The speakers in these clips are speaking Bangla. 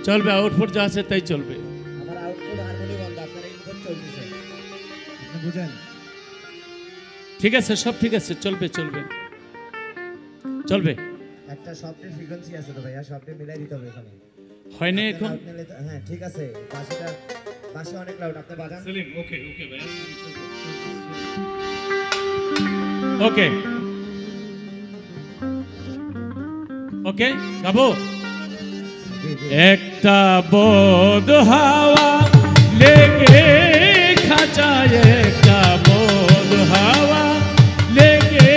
চলবে, আউটপুট যা আছে তাই চলবে। আমার আউটপুট হারমোনি বন্ধ, আপনার ইনপুট চলতেছে, আপনি বুঝেন? ঠিক আছে, সব ঠিক আছে, চলবে চলবে চলবে। একটা শব্দের ফ্রিকোয়েন্সি আছে তো ভাইয়া, শব্দে মিলাই দিতে হবে এখানে। হয়নি এখন? হ্যাঁ ঠিক আছে, বাঁশিটা বাঁশি অনেক লাউড, আপনি বাজান। সেলিম ওকে ওকে ভাই, ওকে ওকে গাবো। একটা বদ হাওয়া লেগে খাঁচায়, একটা বদ হাওয়া লেগে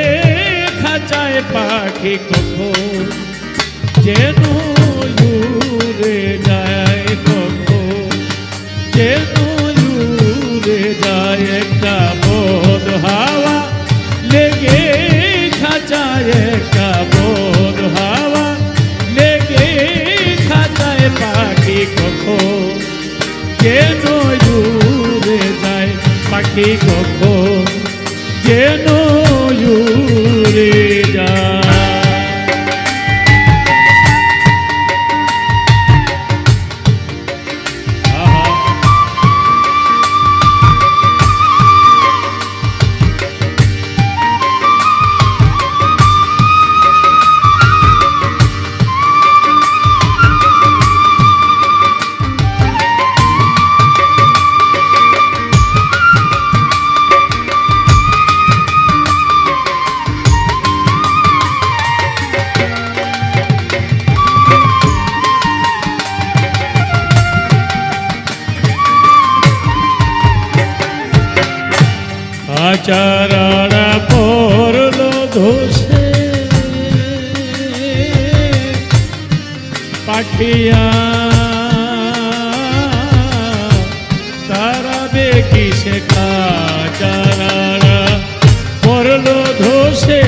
খাঁচায়, পাখি কখন যেন উড়ে যায়, কখন যেন উড়ে যায়। একটা বদ হাওয়া লেগে খাঁচায়, একটা বদ হাওয়া লেগে খাঁচায়, পাখি কখন যেন উড়ে যায়, পাখি কখন যেন উড়ে যায়। আচারারা পড়লো ধসে, পাখিয়া তারা দেখি শেখা, চারারা পড়লো ধসে,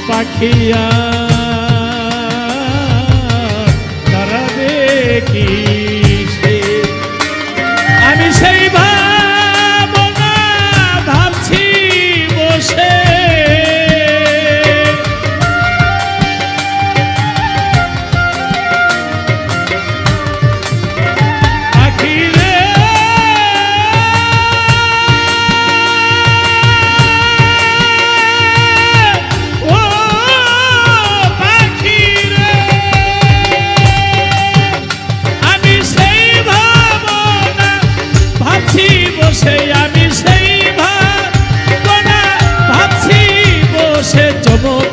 পাখিয়া তারা দেখি। আমি সেই ভাবনা ভাবছি বসে, পাখি রে ও পাখি রে, আমি সেই ভাবনা ভাবছি বসে, আমি সেই ভাবনা ভাবছি বসে। চমক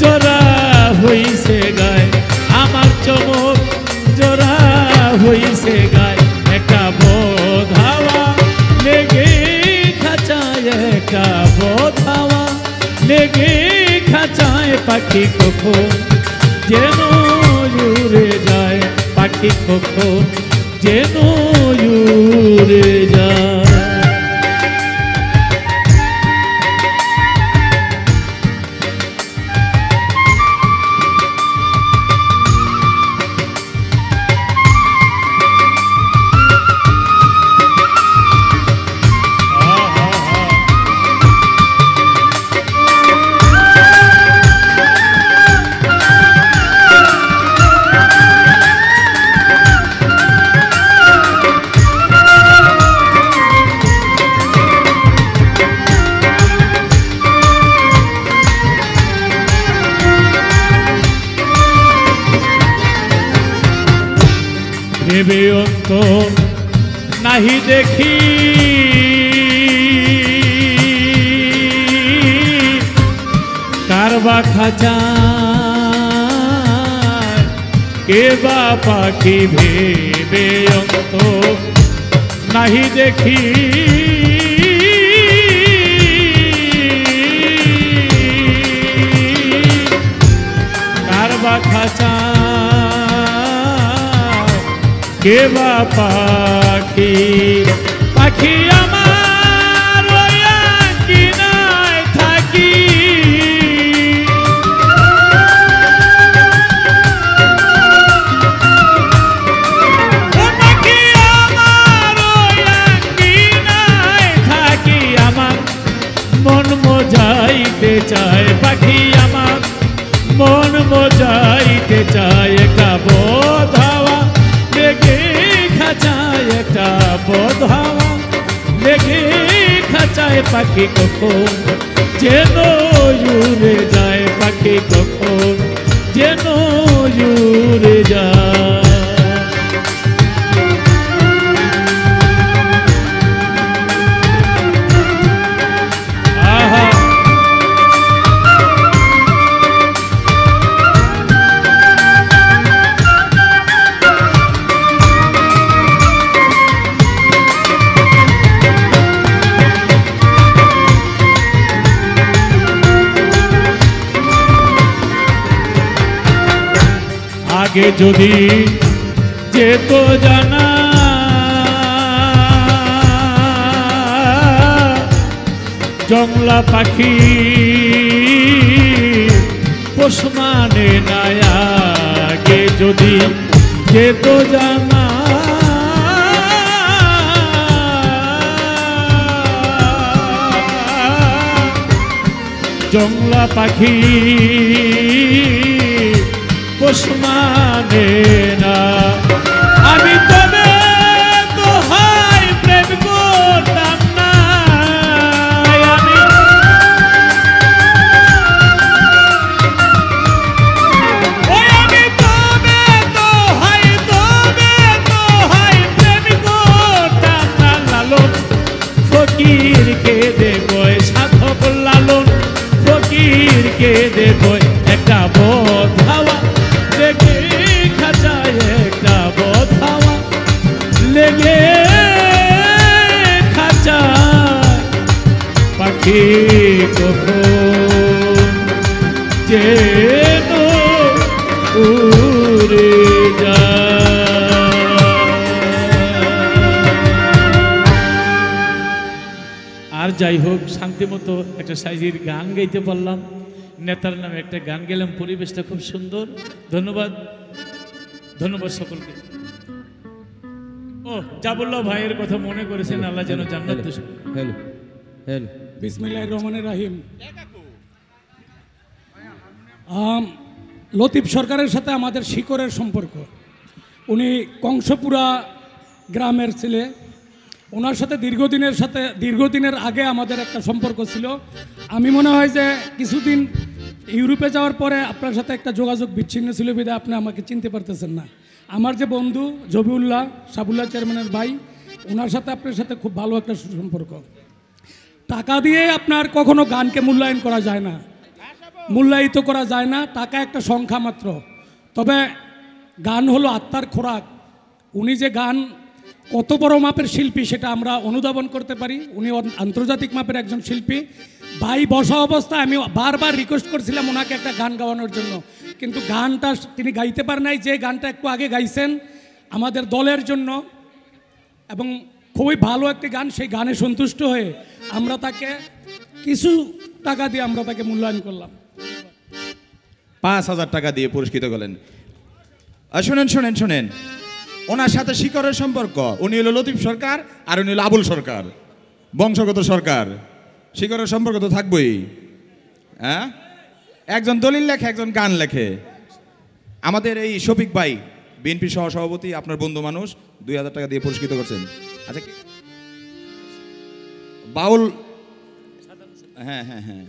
জোড়া হইছে গায়, আমার চমক জোড়া হইছে গায়। একটা বদ হাওয়া লেগে খাঁচায়, একটা বদ হাওয়া লেগে খাঁচায়, পাখি কখন যেন উড়ে যায়, পাখি কখন যেন উড়ে যায়। ভেবে অন্ত নাহি দেখি, কারবা খাঁচা কে বা পাখি, ভেবে অন্ত নাহি দেখি, কারবা খাঁচা কে বা পাখি, পাখি আমার ওই আঙ্গিনায় থাকি, পাখি আমার ওই আঙ্গিনায় থাকি, আমার মন মজা মজাইতে চায় পাখি আমার, মন মজাইতে চায় একটা বোধাওয়া লেগে খাঁচায়, একটা বোধাওয়া লেগে খাঁচায় পাখি কখন যেন উড়ে যায়, পাখি কখন যেন উড়ে যায়। আগে যদি যেত জানা জংলা পাখি পোষ মানে না, আগে যদি যেত জানা জংলা পাখি পোষ মানে না। আমি তবে দোহাই প্রেম করতাম না, আমি আমি তবে দোহাই প্রেম করতাম না। লালন ফকিরকে দেবই সাধক, লালন ফকিরকে দেবই একটা বোধাওয়া লেগে খাঁচায়, একটা বোধাওয়া লেগে খাঁচায় পাখি কখন যেন উড়ে যায়। আর যাই হোক, শান্তিমতো একটা সাইজের গান গাইতে পারলাম, নেতার নামে একটা গান গেলাম, পরিবেশটা খুব সুন্দর। ধন্যবাদ, ধন্যবাদ সকলকে। ও জাবুল্লাহ ভাইয়ের কথা মনে করেছেন, আল্লাহ যেন জান্নাত দেন। হ্যালো হ্যালো, বিসমিল্লাহির রহমানির রহিম। লতিফ সরকারের সাথে আমাদের শিকড়ের সম্পর্ক। উনি কংসপুরা গ্রামের ছেলে। ওনার সাথে দীর্ঘদিনের আগে আমাদের একটা সম্পর্ক ছিল। আমি মনে হয় যে কিছুদিন ইউরোপে যাওয়ার পরে আপনার সাথে একটা যোগাযোগ বিচ্ছিন্ন ছিল, বিধায় আপনি আমাকে চিনতে পারতেছেন না। আমার যে বন্ধু জবিউল্লাহ, সাবুল্লাহ চেয়ারম্যানের ভাই, ওনার সাথে আপনার সাথে খুব ভালো একটা সুসম্পর্ক। টাকা দিয়ে আপনার কখনো গানকে মূল্যায়ন করা যায় না, মূল্যায়িত করা যায় না। টাকা একটা সংখ্যা মাত্র। তবে গান হলো আত্মার খোরাক। উনি যে গান কত বড় মাপের শিল্পী সেটা আমরা অনুধাবন করতে পারি। উনি আন্তর্জাতিক মাপের একজন শিল্পী। ভাই বসা অবস্থায় আমি বারবার রিকোয়েস্ট করছিলাম ওনাকে একটা গান গাওয়ানোর জন্য, কিন্তু গানটা তিনি গাইতে পারেন নাই। যে গানটা একটু আগে গাইছেন আমাদের দলের জন্য এবং খুবই ভালো একটি গান, সেই গানে সন্তুষ্ট হয়ে আমরা তাকে কিছু টাকা দিয়ে আমরা তাকে মূল্যায়ন করলাম। 5,000 টাকা দিয়ে পুরস্কৃত করলেন। শোনেন শোনেন শোনেন, ওনার সাথে শিকড়ের সম্পর্ক। উনি হলো লতিফ সরকার আর উনি হলো আবুল সরকার, বংশগত সরকার। শিকড়ের সম্পর্ক তো থাকবেই। হ্যাঁ, একজন দলিল লেখে, একজন গান লেখে। আমাদের এই শফিক ভাই বিএনপি সহসভাপতি, আপনার বন্ধু মানুষ, 2,000 টাকা দিয়ে পুরস্কৃত করছেন। আচ্ছা, বাউল, হ্যাঁ হ্যাঁ হ্যাঁ,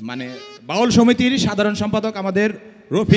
মানে বাউল সমিতির সাধারণ সম্পাদক আমাদের রফিক।